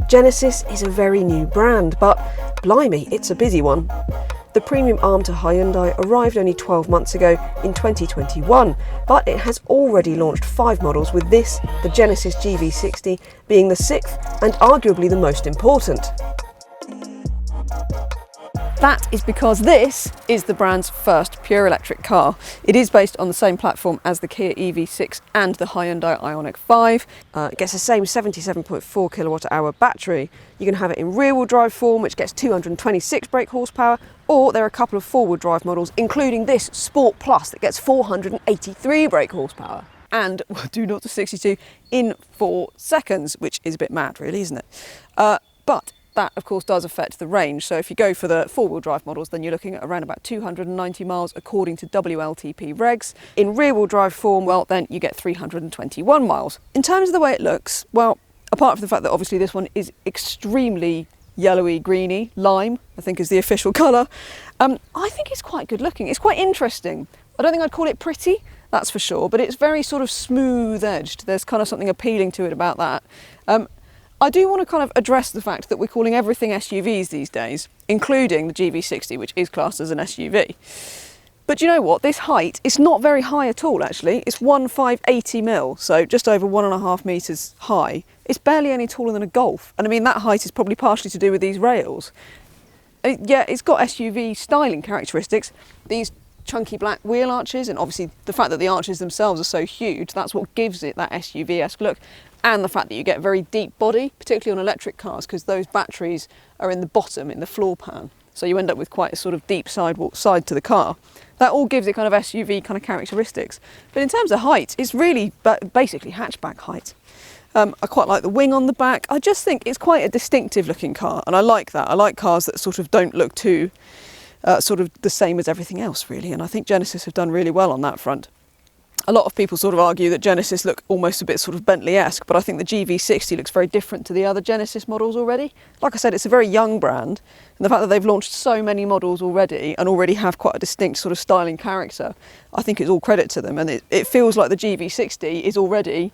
Genesis is a very new brand, but blimey, it's a busy one. The premium arm to Hyundai arrived only 12 months ago in 2021, but it has already launched 5 models, with this, the Genesis GV60, being the 6th and arguably the most important. That is because this is the brand's first pure electric car. It is based on the same platform as the Kia EV6 and the Hyundai Ioniq 5. It gets the same 77.4 kilowatt hour battery. You can have it in rear wheel drive form, which gets 226 brake horsepower, or there are a couple of four wheel drive models, including this Sport Plus that gets 483 brake horsepower and will do 0 to 62 in 4 seconds, which is a bit mad really, isn't it? But that of course does affect the range. So if you go for the four-wheel drive models, then you're looking at around about 290 miles according to WLTP regs. In rear-wheel drive form, well, then you get 321 miles. In terms of the way it looks, well, apart from the fact that obviously this one is extremely yellowy, greeny, lime, I think is the official colour, I think it's quite good looking. It's quite interesting. I don't think I'd call it pretty, that's for sure, but it's very sort of smooth edged. There's kind of something appealing to it about that. I do want to kind of address the fact that we're calling everything SUVs these days, including the GV60, which is classed as an SUV. But you know what? This height is not very high at all, actually. It's 1,580 mil, so just over 1.5 metres high. It's barely any taller than a Golf. And I mean, that height is probably partially to do with these rails. Yeah, it's got SUV styling characteristics. These chunky black wheel arches, and obviously the fact that the arches themselves are so huge, that's what gives it that SUV-esque look. And the fact that you get very deep body, particularly on electric cars, because those batteries are in the bottom, in the floor pan. So you end up with quite a sort of deep side to the car. That all gives it kind of SUV kind of characteristics. But in terms of height, it's really basically hatchback height. I quite like the wing on the back. I just think it's quite a distinctive looking car, and I like that. I like cars that sort of don't look too sort of the same as everything else, really. And I think Genesis have done really well on that front. A lot of people sort of argue that Genesis look almost a bit sort of Bentley-esque, but I think the GV60 looks very different to the other Genesis models already. Like I said, it's a very young brand, and the fact that they've launched so many models already and already have quite a distinct sort of styling character, I think it's all credit to them. And it feels like the GV60 is already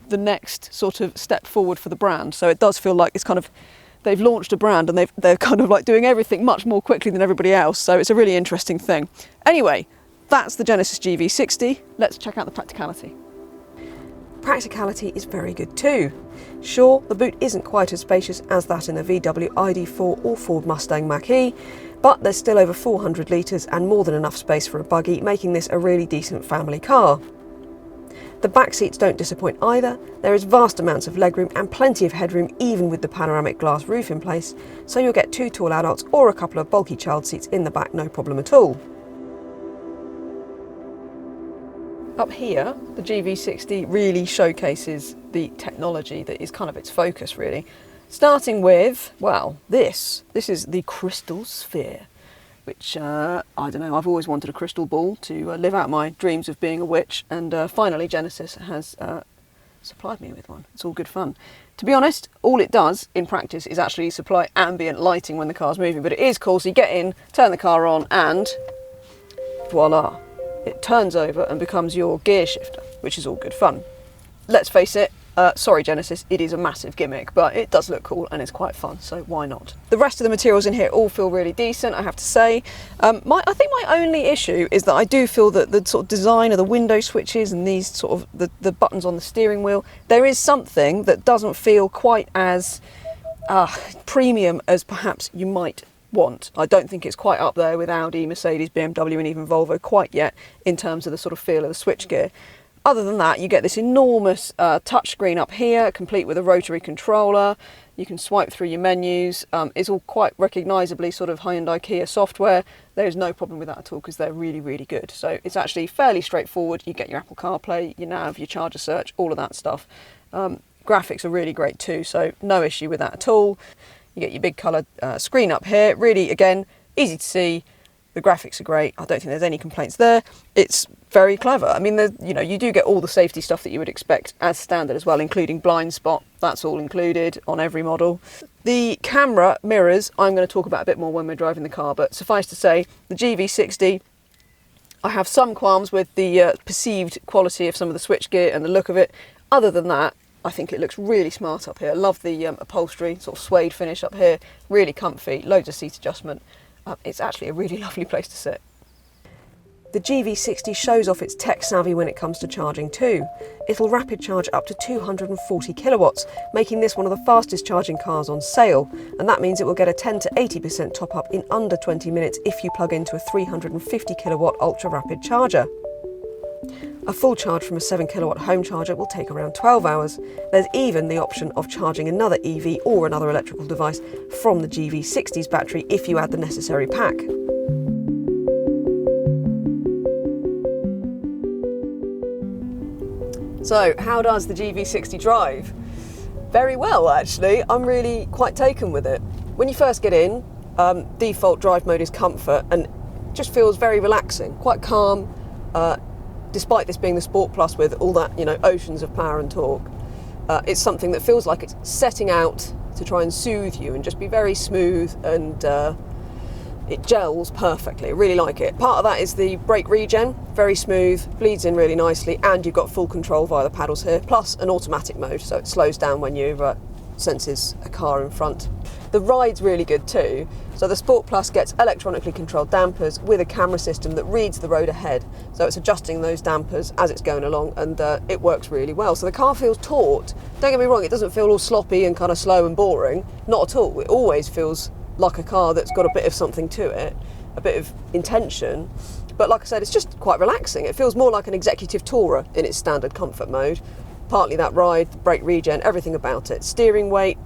the next sort of step forward for the brand. So it does feel like it's kind of, they've launched a brand and they're kind of like doing everything much more quickly than everybody else. So it's a really interesting thing. Anyway, that's the Genesis GV60. Let's check out the practicality. Practicality is very good too. Sure, the boot isn't quite as spacious as that in a VW ID4 or Ford Mustang Mach-E, but there's still over 400 litres and more than enough space for a buggy, making this a really decent family car. The back seats don't disappoint either. There is vast amounts of legroom and plenty of headroom, even with the panoramic glass roof in place, so you'll get 2 tall adults or a couple of bulky child seats in the back, no problem at all. Up here, the GV60 really showcases the technology that is kind of its focus, really. Starting with, well, this is the Crystal Sphere, which, I don't know, I've always wanted a crystal ball to live out my dreams of being a witch, and finally Genesis has supplied me with one. It's all good fun. To be honest, all it does in practice is actually supply ambient lighting when the car's moving, but it is cool. So you get in, turn the car on, and voila. It turns over and becomes your gear shifter, which is all good fun. Let's face it, sorry Genesis, it is a massive gimmick, but it does look cool and it's quite fun, so why not? The rest of the materials in here all feel really decent, I have to say. I think my only issue is that I do feel that the sort of design of the window switches and these sort of the buttons on the steering wheel, there is something that doesn't feel quite as premium as perhaps you might want. I don't think it's quite up there with Audi, Mercedes, BMW and even Volvo quite yet in terms of the sort of feel of the switchgear. Other than that, you get this enormous touchscreen up here, complete with a rotary controller. You can swipe through your menus. It's all quite recognisably sort of Hyundai Kia software. There's no problem with that at all because they're really, really good. So it's actually fairly straightforward. You get your Apple CarPlay, your nav, your charger search, all of that stuff. Graphics are really great too, so no issue with that at all. You get your big coloured screen up here. Really, again, easy to see. The graphics are great. I don't think there's any complaints there. It's very clever. I mean, you do get all the safety stuff that you would expect as standard as well, including blind spot. That's all included on every model. The camera mirrors, I'm going to talk about a bit more when we're driving the car, but suffice to say, the GV60, I have some qualms with the perceived quality of some of the switchgear and the look of it. Other than that, I think it looks really smart up here. I love the upholstery, sort of suede finish up here, really comfy, loads of seat adjustment. It's actually a really lovely place to sit. The GV60 shows off its tech savvy when it comes to charging too. It'll rapid charge up to 240 kilowatts, making this one of the fastest charging cars on sale, and that means it will get a 10 to 80% top up in under 20 minutes if you plug into a 350 kilowatt ultra rapid charger. A full charge from a 7 kilowatt home charger will take around 12 hours. There's even the option of charging another EV or another electrical device from the GV60's battery if you add the necessary pack. So, how does the GV60 drive? Very well, actually. I'm really quite taken with it. When you first get in, default drive mode is comfort and just feels very relaxing, quite calm, despite this being the Sport Plus with all that, oceans of power and torque. It's something that feels like it's setting out to try and soothe you and just be very smooth, and it gels perfectly. I really like it. Part of that is the brake regen, very smooth, bleeds in really nicely, and you've got full control via the paddles here, plus an automatic mode, so it slows down when you senses a car in front. The ride's really good too. So the Sport Plus gets electronically controlled dampers with a camera system that reads the road ahead. So it's adjusting those dampers as it's going along, and it works really well. So the car feels taut. Don't get me wrong, it doesn't feel all sloppy and kind of slow and boring. Not at all. It always feels like a car that's got a bit of something to it, a bit of intention. But like I said, it's just quite relaxing. It feels more like an executive tourer in its standard comfort mode. Partly that ride, the brake regen, everything about it. Steering weight,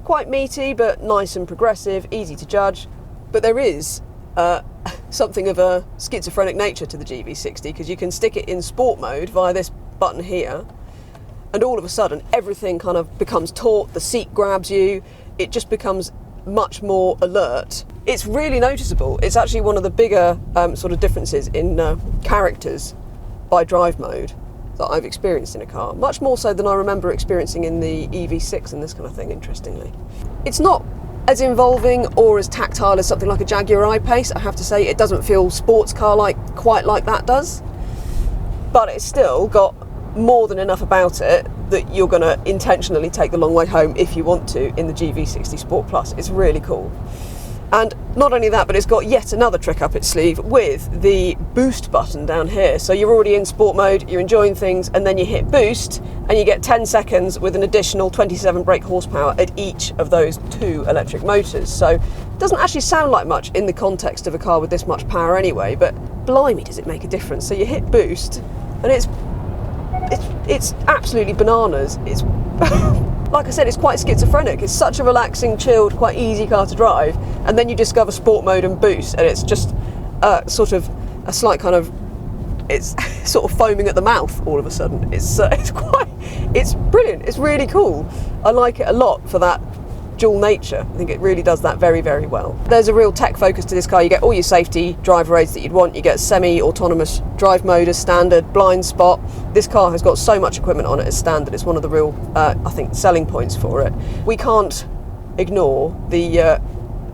quite meaty, but nice and progressive, easy to judge. But there is something of a schizophrenic nature to the GV60, because you can stick it in sport mode via this button here, and all of a sudden everything kind of becomes taut, the seat grabs you, it just becomes much more alert. It's really noticeable. It's actually one of the bigger sort of differences in characters by drive mode that I've experienced in a car, much more so than I remember experiencing in the EV6 and this kind of thing, interestingly. It's not as involving or as tactile as something like a Jaguar I-Pace, I have to say. It doesn't feel sports car-like quite like that does, but it's still got more than enough about it that you're going to intentionally take the long way home if you want to in the GV60 Sport Plus. It's really cool. And not only that, but it's got yet another trick up its sleeve with the boost button down here. So you're already in sport mode, you're enjoying things, and then you hit boost and you get 10 seconds with an additional 27 brake horsepower at each of those 2 electric motors. So it doesn't actually sound like much in the context of a car with this much power anyway, but blimey does it make a difference. So you hit boost and it's absolutely bananas. It's like I said, it's quite schizophrenic. It's such a relaxing, chilled, quite easy car to drive, and then you discover sport mode and boost, and it's just sort of a slight kind of, it's sort of foaming at the mouth all of a sudden. It's brilliant. It's really cool. I like it a lot for that dual nature. I think it really does that very, very well. There's a real tech focus to this car. You get all your safety driver aids that you'd want. You get semi-autonomous drive mode as standard, blind spot. This car has got so much equipment on it as standard. It's one of the real, I think, selling points for it. We can't ignore the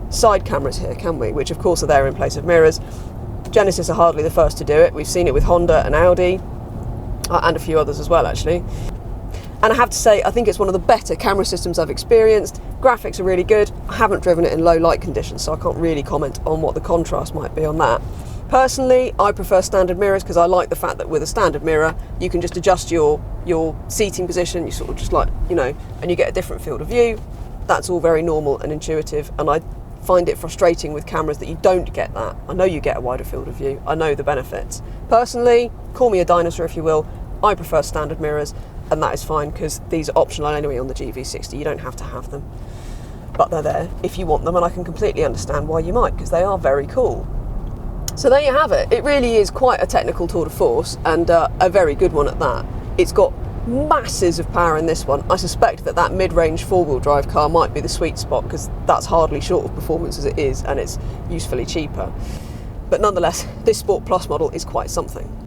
side cameras here, can we? Which of course are there in place of mirrors. Genesis are hardly the first to do it. We've seen it with Honda and Audi, and a few others as well, actually. And I have to say, I think it's one of the better camera systems I've experienced. Graphics are really good. I haven't driven it in low light conditions, so I can't really comment on what the contrast might be on that. Personally, I prefer standard mirrors because I like the fact that with a standard mirror, you can just adjust your seating position. You sort of just and you get a different field of view. That's all very normal and intuitive, and I find it frustrating with cameras that you don't get that. I know you get a wider field of view. I know the benefits. Personally, call me a dinosaur if you will, I prefer standard mirrors. And that is fine because these are optional anyway on the GV60. You don't have to have them, but they're there if you want them, and I can completely understand why you might, because they are very cool. So there you have it. It really is quite a technical tour de force, and a very good one at that. It's got masses of power in this one. I suspect that mid-range four-wheel drive car might be the sweet spot, because that's hardly short of performance as it is, and it's usefully cheaper. But nonetheless, this Sport Plus model is quite something.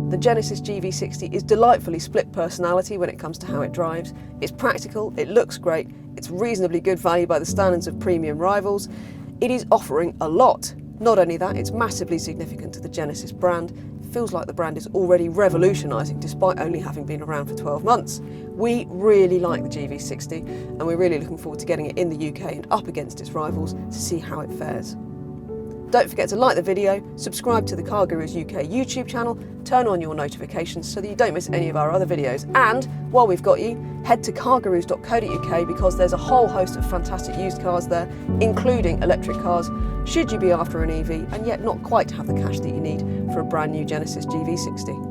The Genesis GV60 is delightfully split personality when it comes to how it drives. It's practical, it looks great, it's reasonably good value by the standards of premium rivals. It is offering a lot. Not only that, it's massively significant to the Genesis brand. It feels like the brand is already revolutionising despite only having been around for 12 months. We really like the GV60 and we're really looking forward to getting it in the UK and up against its rivals to see how it fares. Don't forget to like the video, subscribe to the Car Gurus UK YouTube channel, turn on your notifications so that you don't miss any of our other videos. And while we've got you, head to cargurus.co.uk because there's a whole host of fantastic used cars there, including electric cars, should you be after an EV and yet not quite have the cash that you need for a brand new Genesis GV60.